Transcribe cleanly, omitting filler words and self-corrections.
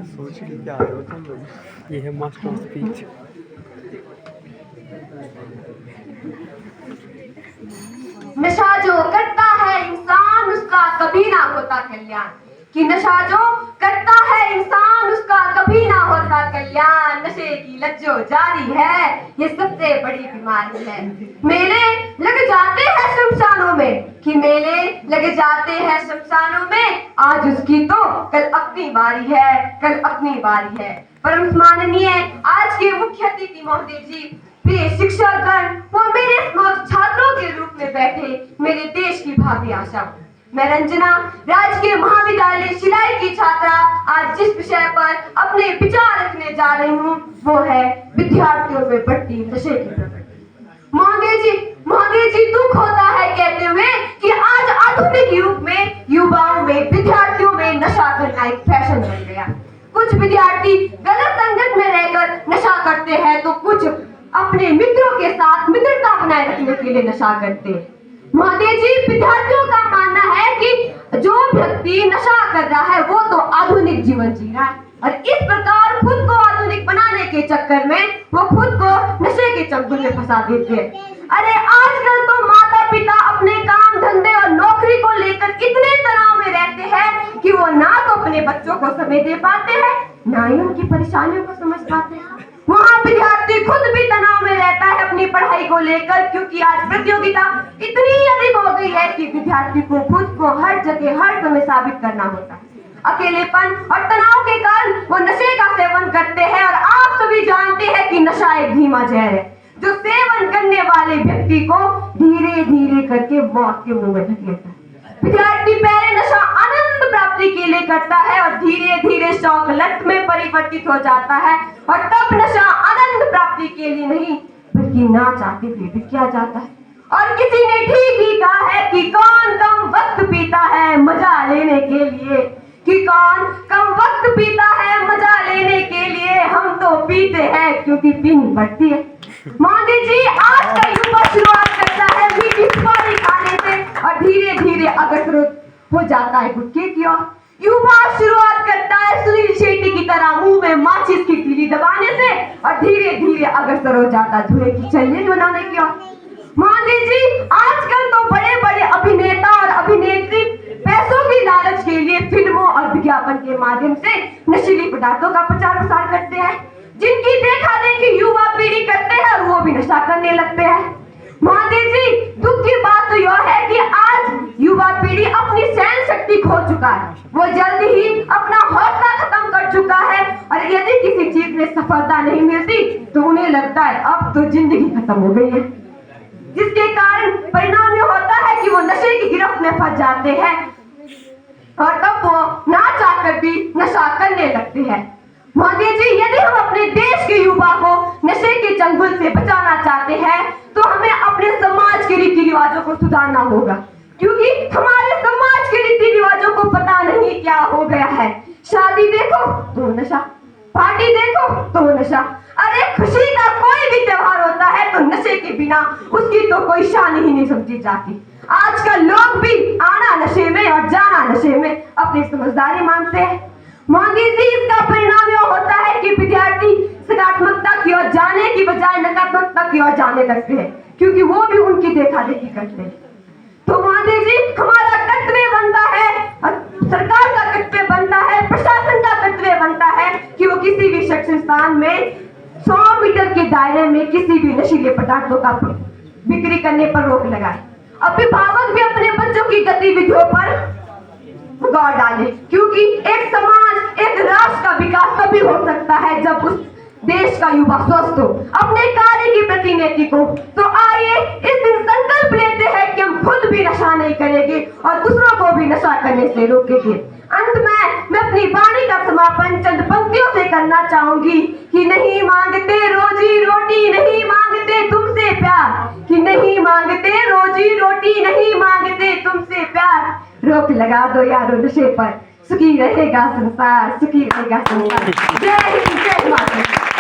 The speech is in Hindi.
सोच के क्या आए हो तुम लोग। ये है मास्टर स्पीच। नशा जो करता है इंसान उसका कभी ना होता कल्याण। कि नशा जो करता है इंसान उसका कभी ना होता कल्याण। नशे की लत जो जारी है ये सबसे बड़ी बीमारी है। मेले लग जाते हैं शमशानों में, कि मेले लग जाते हैं शमशानों में। आज उसकी तो कल अपनी बारी है, कल अपनी बारी है। परम माननीय आज के मुख्य अतिथि महोदय जी, प्रिय शिक्षकगण व मेरे समक्ष छात्रों के रूप में बैठे मेरे देश की भावी आशा, मैं रंजना राजकीय महाविद्यालय शिलाई की छात्रा आज जिस विषय पर अपने विचार रखने जा रही हूँ वो है विद्यार्थियों में बढ़ती नशे की प्रवृत्ति। महोदय जी दुख होता है कहते हुए कि आज आधुनिक युग में युवाओं में विद्यार्थियों में नशा करना एक फैशन बन गया। कुछ विद्यार्थी गलत संगत में रहकर नशा करते हैं तो कुछ अपने मित्रों के साथ मित्रता बनाए रखने के लिए नशा करते हैं। महोदय जी विद्यार्थियों का मानना है कि जो व्यक्ति नशा कर रहा है वो तो आधुनिक जीवन जी रहा है और इस प्रकार खुद को आधुनिक बनाने के चक्कर में वो खुद को नशे के चंगुल में फंसा देते हैं। अरे आजकल तो माता पिता अपने काम धंधे और नौकरी को लेकर इतने तनाव में रहते हैं कि वो ना तो अपने बच्चों को समय दे पाते हैं ना ही उनकी परेशानियों को समझ पाते हैं। वहाँ विद्यार्थी खुद भी तनाव में रहता है अपनी पढ़ाई को लेकर, क्योंकि आज प्रतियोगिता इतनी अधिक हो गई है कि विद्यार्थी को खुद को हर जगह हर समय साबित करना होता है। अकेलेपन और तनाव के कारण वो नशे का सेवन करते हैं और आप सभी जानते हैं कि नशा एक धीमा जहर है जो सेवन करने वाले व्यक्ति को धीरे धीरे करके मौत के मुंह में धकेलता है। विद्यार्थी पहले नशा आनंद प्राप्ति के लिए करता है और धीरे धीरे शौक लत में परिवर्तित हो जाता है और तब नशा आनंद प्राप्ति के लिए नहीं बल्कि ना चाहते हुए भी किया जाता है। और किसी ने ठीक ही कहा है कि कौन कम वक्त पीता है मजा लेने के लिए, कि कौन कम वक्त पीता है मजा लेने के लिए, हम तो पीते हैं क्योंकि पीनी पड़ती है। महोदय जी आज का युवा शुरुआत करता है मीठी सुपारी खाने से और धीरे धीरे अग्रसर हो जाता है गुटखे की ओर। युवा शुरुआत करता है सुनील शेट्टी की तरह मुंह में माचिस की तीली दबाने से और धीरे धीरे अग्रसर हो जाता है धुएं की चैलेंज बनाने की ओर। महोदय जी आजकल तो बड़े बड़े अभिनेता और अभिनेत्री पैसों की लालच के लिए फिल्मों और विज्ञापन के माध्यम से नशीली पदार्थों का प्रचार प्रसार करते हैं, जिनकी देखा देखी युवा पीढ़ी करते हैं और वो भी नशा करने लगते हैं। महोदय जी दुख की बात तो यह है कि आज युवा पीढ़ी अपनी सहन शक्ति खो चुका है, वो जल्दी ही अपना हौसला खत्म कर चुका है और यदि किसी चीज में सफलता नहीं मिलती तो उन्हें लगता है अब तो जिंदगी खत्म हो गई है, जिसके कारण परिणाम यह होता है कि वो नशे की गिरफ्त में फंस जाते हैं और तब वो ना चाहकर भी नशा करने लगते हैं। महोदय जी यदि हम अपने देश के युवा को नशे के चंगुल से बचाना चाहते हैं तो हमें अपने समाज के रीति रिवाजों को सुधारना होगा, क्योंकि हमारे समाज के रीति रिवाजों को पता नहीं क्या हो गया है। शादी देखो तो नशा, पार्टी देखो तो नशा, अरे खुशी का कोई भी त्योहार होता है तो नशे के बिना उसकी तो कोई शान ही नहीं समझी जाती। आजकल लोग भी आना नशे में और जाना नशे में अपनी समझदारी मानते हैं। महोदय जी इसका परिणाम यह होता है कि विद्यार्थी सकारात्मकता की ओर जाने की बजाय नकारात्मकता की ओर जाने लगते हैं, क्योंकि वो भी उनकी देखा देखी करते हैं। तो महोदय जी हमारा कर्तव्य बनता है, सरकार का कर्तव्य बनता है, प्रशासन का कर्तव्य बनता है कि वो किसी भी शैक्षणिक संस्थान में 100 मीटर के दायरे में किसी भी नशीले पदार्थों का बिक्री करने पर रोक लगाए। अभिभावक भी अपने बच्चों की गतिविधियों पर गौर डाले, क्योंकि एक समाज एक राष्ट्र का विकास तभी हो सकता है जब उस देश का युवा स्वस्थ हो अपने कार्य की प्रति नैतिक हो। तो आइए इस दिन संकल्प लेते हैं कि हम खुद भी नशा नहीं करेंगे और दूसरों को भी नशा करने से रोकेंगे। अंत में मैं अपनी वाणी का समापन चंद पंक्तियों से करना चाहूंगी कि नहीं मांगते रोजी रोटी, नहीं मांगते तुमसे प्यार, कि नहीं मांगते रोजी रोटी, नहीं मांगते तुमसे प्यार, रोक लगा दो यारो नशे पर, सुखी रहेगा संसार, सुखी रहेगा संसार। जय हिंद, जय माता।